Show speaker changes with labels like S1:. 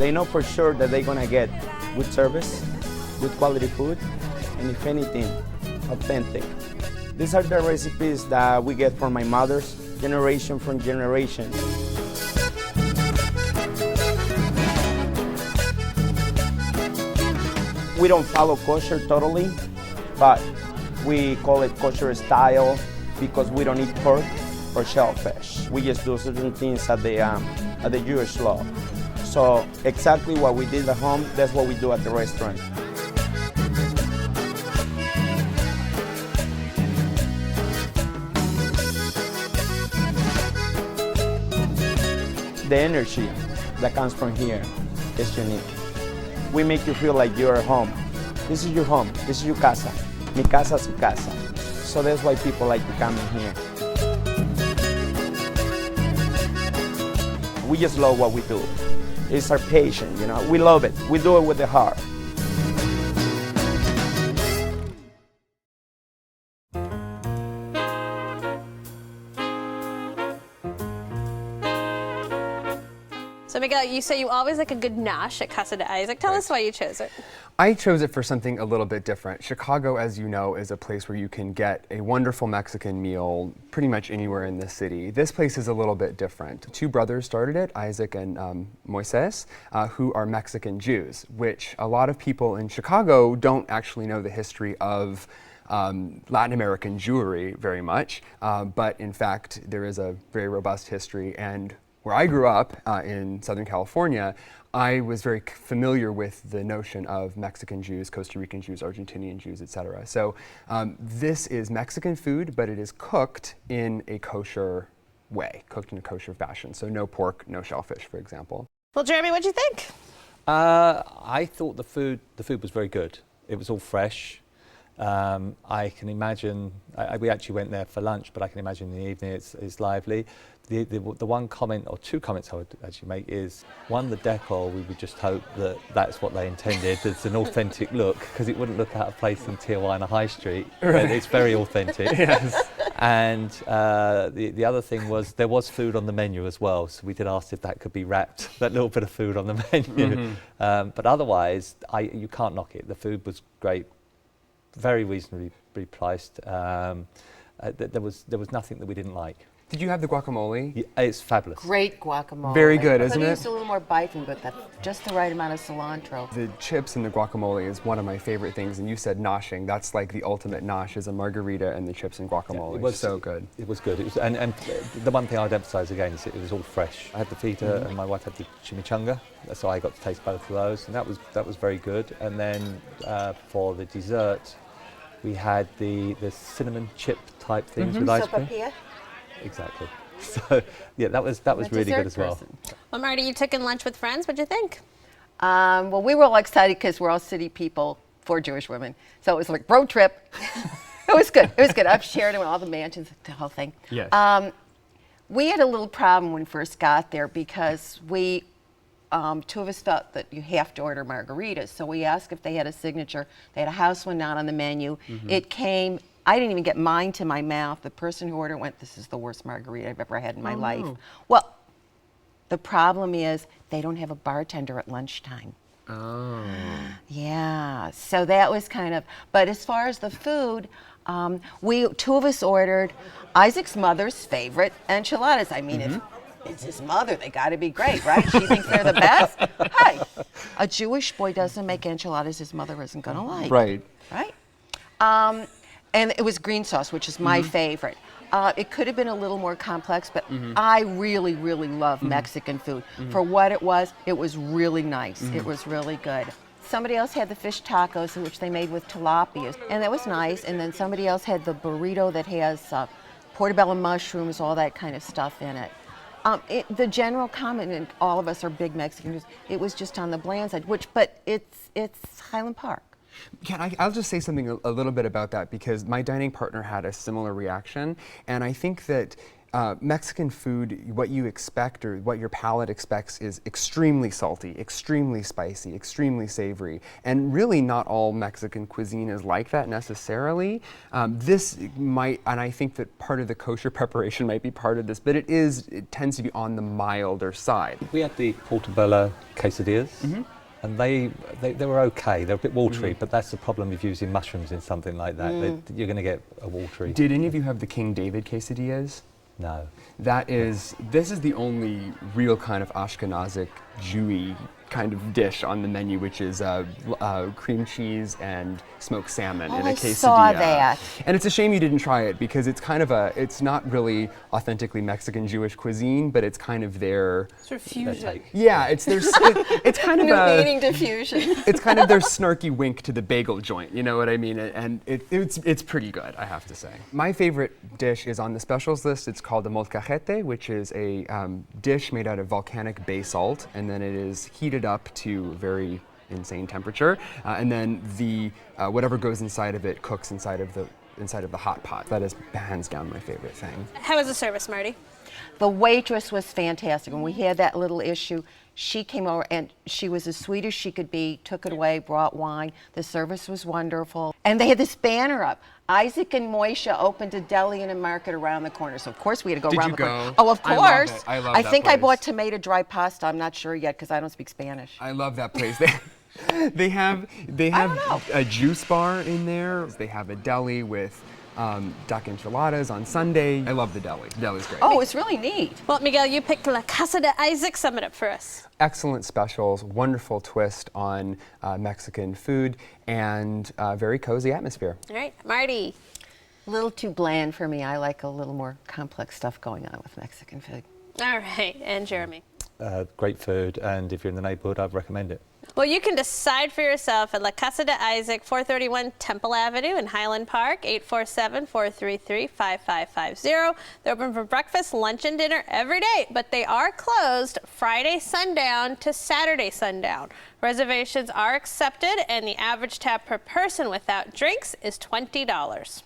S1: They know for sure that they're gonna get good service, good quality food, and if anything, authentic. These are the recipes that we get from my mother's generation from generation. We don't follow kosher totally, but we call it kosher style because we don't eat pork or shellfish. We just do certain things at the Jewish law. So exactly what we did at home, that's what we do at the restaurant. The energy that comes from here is unique. We make you feel like you're at home. This is your home. This is your casa. Mi casa, su casa. So that's why people like to come in here. We just love what we do. It's our passion, you know. We love it. We do it with the heart.
S2: So Miguel, you say you always like a good nash at Casa de Isaac. Tell us why you chose it.
S3: I chose it for something a little bit different. Chicago, as you know, is a place where you can get a wonderful Mexican meal pretty much anywhere in the city. This place is a little bit different. Two brothers started it, Isaac and Moises, who are Mexican Jews, which a lot of people in Chicago don't actually know the history of Latin American Jewry very much, but in fact there is a very robust history. And where I grew up in Southern California, I was very familiar with the notion of Mexican Jews, Costa Rican Jews, Argentinian Jews, etc. So this is Mexican food, but it is cooked in a kosher way, cooked in a kosher fashion. So no pork, no shellfish, for example.
S2: Well, Jeremy, what'd you think?
S4: I thought the food was very good. It was all fresh. I can imagine, we actually went there for lunch, but I can imagine in the evening it's lively. The one comment or two comments I would actually make is, one, the decor, we would just hope that that's what they intended. It's an authentic look, because it wouldn't look out of place in Tijuana High Street. Right. It's very authentic. Yes. And the other thing was there was food on the menu as well, so we did ask if that could be wrapped, that little bit of food on the menu. Mm-hmm. But otherwise, you can't knock it. The food was great, very reasonably priced. There was nothing that we didn't like.
S3: Did you have the guacamole?
S4: Yeah, it's fabulous.
S5: Great guacamole.
S3: Very good, isn't it?
S5: But used a little more bison, but that's just the right amount of cilantro.
S3: The chips and the guacamole is one of my favorite things, and you said noshing. That's like the ultimate nosh, is a margarita and the chips and guacamole. Yeah, it was so good.
S4: It was good. It was, and the one thing I'd emphasize again is it was all fresh. I had the feta and my wife had the chimichanga, so I got to taste both of those, and that was very good. And then for the dessert, we had the cinnamon chip type things with ice cream.
S5: Sopapilla?
S4: Exactly. So yeah, that was really good as well.
S2: Well, Marty, you took in lunch with friends. What'd you think?
S5: Well, we were all excited because we're all city people, 4 Jewish women. So it was like road trip. It was good. It was good. I've shared it with all the mansions, the whole thing.
S3: Yes.
S5: We had a little problem when we first got there because we, 2 of us felt that you have to order margaritas. So we asked if they had a signature. They had a house one not on the menu. It came. I didn't even get mine to my mouth. The person who ordered went, "This is the worst margarita I've ever had in my life." Well, the problem is they don't have a bartender at lunchtime.
S3: Oh.
S5: Yeah, so that was kind of, but as far as the food, 2 of us ordered Isaac's mother's favorite enchiladas. I mean, if it's his mother, they gotta be great, right? She thinks they're the best. Hey, a Jewish boy doesn't make enchiladas his mother isn't gonna like.
S3: Right.
S5: Right? And it was green sauce, which is my favorite. It could have been a little more complex, but I really, really love Mexican food. For what it was really nice. It was really good. Somebody else had the fish tacos, which they made with tilapia, and that was nice. And then somebody else had the burrito that has portobello mushrooms, all that kind of stuff in it. The general comment, and all of us are big Mexicans, it was just on the bland side, but it's Highland Park.
S3: Yeah, I'll just say something a little bit about that, because my dining partner had a similar reaction, and I think that Mexican food, what you expect or what your palate expects is extremely salty, extremely spicy, extremely savory, and really not all Mexican cuisine is like that necessarily. This might, and I think that part of the kosher preparation might be part of this, but it tends to be on the milder side.
S4: We had the portobello quesadillas. And they were okay. They're a bit watery, but that's the problem with using mushrooms in something like that. You're going to get a watery.
S3: Did any of you have the King David quesadillas?
S4: No.
S3: This is the only real kind of Ashkenazic, Jewy kind of dish on the menu, which is cream cheese and smoked salmon in a quesadilla.
S5: I saw that.
S3: And it's a shame you didn't try it because it's kind of it's not really authentically Mexican Jewish cuisine, but it's kind of their
S2: Sort of fusion.
S3: Yeah, it's their it's kind of
S5: New meaning diffusion.
S3: it's kind of their snarky wink to the bagel joint, you know what I mean? And it's pretty good, I have to say. My favorite dish is on the specials list. It's called the molcajete, which is a dish made out of volcanic basalt, and then it is heated up to very insane temperature, and then the whatever goes inside of it cooks inside of the hot pot. That is hands down my favorite thing.
S2: How was the service, Marty?
S5: The waitress was fantastic. When we had that little issue, she came over and she was as sweet as she could be, took it away, brought wine. The service was wonderful. And they had this banner up. Isaac and Moisha opened a deli and a market around the corner. So, of course, we had to go
S3: Did
S5: around
S3: you
S5: the corner.
S3: go?
S5: Oh, of
S3: I love
S5: course.
S3: it. I love that
S5: think I
S3: place.
S5: bought tomato dry pasta. I'm not sure yet because I don't speak Spanish.
S3: I love that place. They have a juice bar in there. They have a deli with duck enchiladas on Sunday. I love the deli. The deli's great.
S5: Oh, it's really neat.
S2: Well, Miguel, you picked La Casa de Isaac. Sum it up for us.
S3: Excellent specials, wonderful twist on Mexican food, and very cozy atmosphere.
S2: All right, Marty.
S5: A little too bland for me. I like a little more complex stuff going on with Mexican food.
S2: All right, and Jeremy.
S4: Great food, and if you're in the neighborhood, I'd recommend it.
S2: Well, you can decide for yourself at La Casa de Isaac, 431 Temple Avenue in Highland Park, 847-433-5550. They're open for breakfast, lunch, and dinner every day, but they are closed Friday sundown to Saturday sundown. Reservations are accepted, and the average tab per person without drinks is $20.